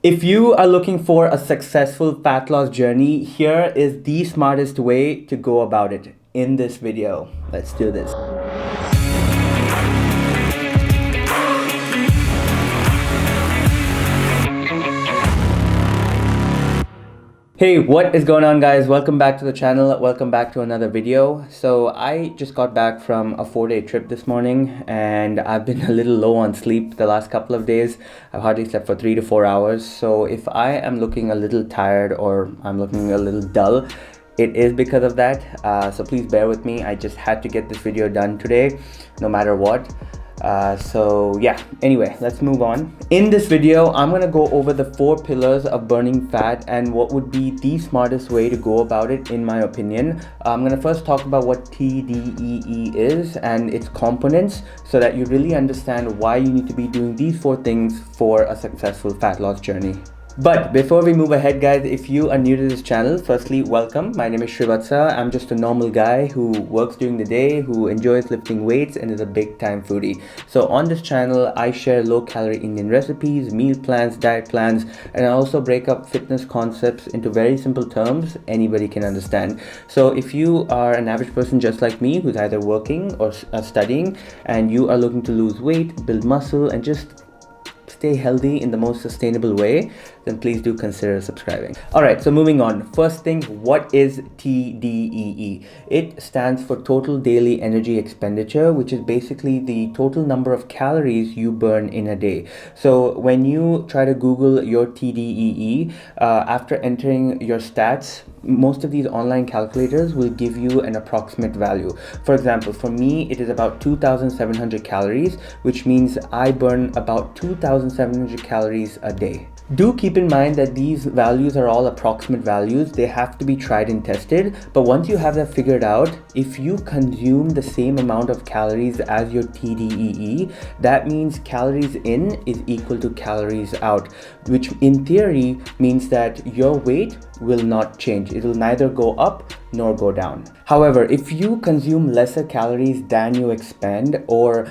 If you are looking for a successful fat loss journey, here is the smartest way to go about it in this video. Let's do this. Hey, what is going on, guys? Welcome back to the channel. Welcome back to another video. So I just got back from a 4-day trip this morning and I've been a little low on sleep the last couple of days. I've hardly slept for 3 to 4 hours. So if I am looking a little tired or I'm looking a little dull, it is because of that. So please bear with me. I just had to get this video done today, no matter what. So yeah, anyway, let's move on. In this video, I'm gonna go over the 4 pillars of burning fat and what would be the smartest way to go about it, in my opinion. I'm gonna first talk about what TDEE is and its components so that you really understand why you need to be doing these 4 things for a successful fat loss journey. But before we move ahead, guys, if you are new to this channel, firstly, welcome. My name is FitLifeWithVatsa. I'm just a normal guy who works during the day, who enjoys lifting weights and is a big time foodie. So on this channel, I share low calorie Indian recipes, meal plans, diet plans, and I also break up fitness concepts into very simple terms anybody can understand. So if you are an average person just like me, who's either working or studying, and you are looking to lose weight, build muscle, and just stay healthy in the most sustainable way, then please do consider subscribing. All right, so moving on. First thing, what is TDEE? It stands for Total Daily Energy Expenditure, which is basically the total number of calories you burn in a day. So when you try to Google your TDEE, after entering your stats, most of these online calculators will give you an approximate value. For example, for me, it is about 2,700 calories, which means I burn about 2,700 calories a day. Do keep in mind that these values are all approximate values. They have to be tried and tested. But once you have that figured out, if you consume the same amount of calories as your TDEE, that means calories in is equal to calories out, which in theory means that your weight will not change. It will neither go up nor go down. However, if you consume lesser calories than you expend, or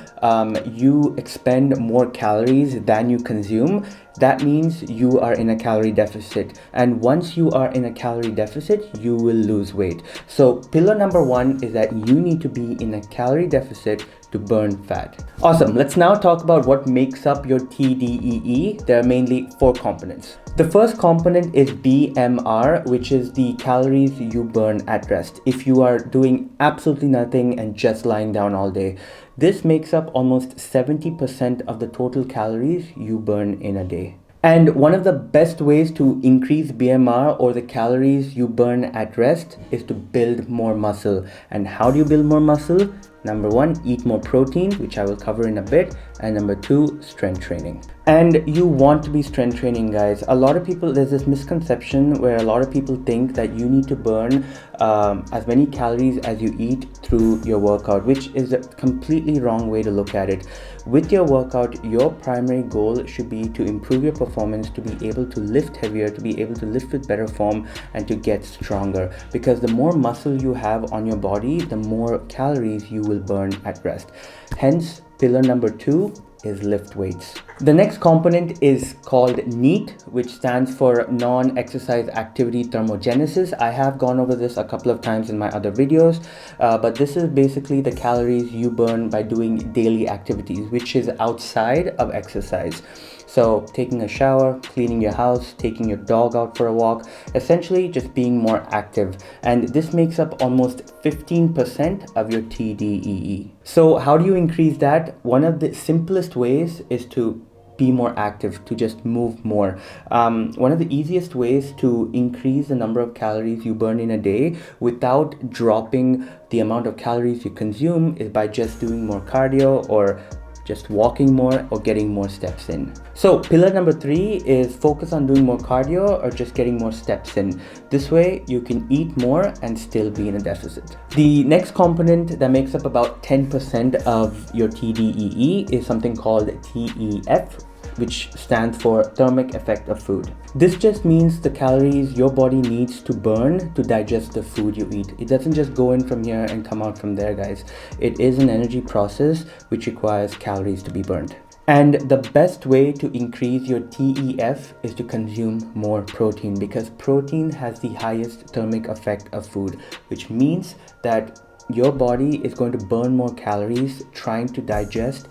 you expend more calories than you consume, that means you are in a calorie deficit. And once you are in a calorie deficit, you will lose weight. So pillar number 1 is that you need to be in a calorie deficit to burn fat. Awesome. Let's now talk about what makes up your TDEE. There are mainly 4 components. The first component is BMR, which is the calories you burn at rest. If you are doing absolutely nothing and just lying down all day, this makes up almost 70% of the total calories you burn in a day. And one of the best ways to increase BMR, or the calories you burn at rest, is to build more muscle. And how do you build more muscle? Number 1, eat more protein, which I will cover in a bit. And number 2, strength training. And you want to be strength training, guys. A lot of people, there's this misconception where a lot of people think that you need to burn as many calories as you eat through your workout, which is a completely wrong way to look at it. With your workout, your primary goal should be to improve your performance, to be able to lift heavier, to be able to lift with better form, and to get stronger. Because the more muscle you have on your body, the more calories you will burn at rest. Hence, pillar number 2 is lift weights. The next component is called NEAT, which stands for non-exercise activity thermogenesis. I have gone over this a couple of times in my other videos, but this is basically the calories you burn by doing daily activities, which is outside of exercise. So taking a shower, cleaning your house, taking your dog out for a walk, essentially just being more active. And this makes up almost 15% of your TDEE. So how do you increase that? One of the simplest ways is to be more active, to just move more. One of the easiest ways to increase the number of calories you burn in a day without dropping the amount of calories you consume is by just doing more cardio, or just walking more, or getting more steps in. So pillar number 3 is focus on doing more cardio or just getting more steps in. This way you can eat more and still be in a deficit. The next component that makes up about 10% of your TDEE is something called TEF, which stands for thermic effect of food. This just means the calories your body needs to burn to digest the food you eat. It doesn't just go in from here and come out from there, guys. It is an energy process which requires calories to be burned. And the best way to increase your TEF is to consume more protein, because protein has the highest thermic effect of food, which means that your body is going to burn more calories trying to digest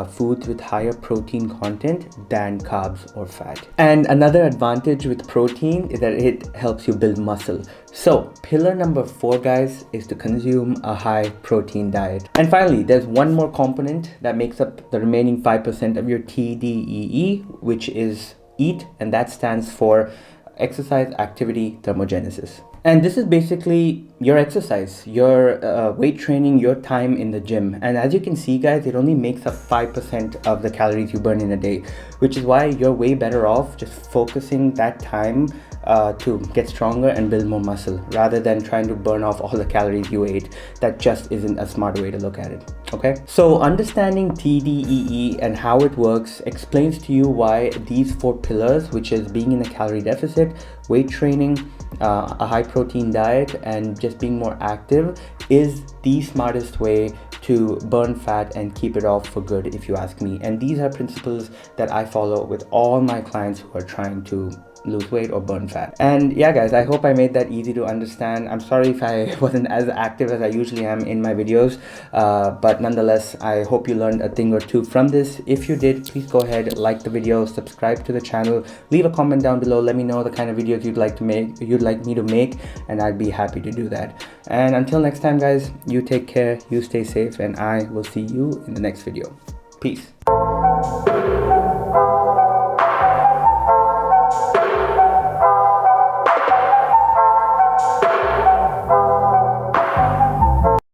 foods with higher protein content than carbs or fat. And another advantage with protein is that it helps you build muscle. So pillar number 4, guys, is to consume a high protein diet. And finally, there's one more component that makes up the remaining 5% of your TDEE, which is EAT, and that stands for exercise activity thermogenesis. And this is basically your exercise, your weight training, your time in the gym. And as you can see, guys, it only makes up 5% of the calories you burn in a day, which is why you're way better off just focusing that time to get stronger and build more muscle, rather than trying to burn off all the calories you ate. That just isn't a smart way to look at it. Okay, so understanding TDEE and how it works explains to you why these 4 pillars, which is being in a calorie deficit, weight training, a high protein diet, and just being more active, is the smartest way to burn fat and keep it off for good, if you ask me. And these are principles that I follow with all my clients who are trying to lose weight or burn fat. And yeah, guys, I hope I made that easy to understand. I'm sorry if I wasn't as active as I usually am in my videos, but nonetheless, I hope you learned a thing or two from this. If you did, please go ahead, like the video, subscribe to the channel, leave a comment down below, let me know the kind of videos you'd like me to make, and I'd be happy to do that. And until next time, guys, you take care, you stay safe, and I will see you in the next video. Peace.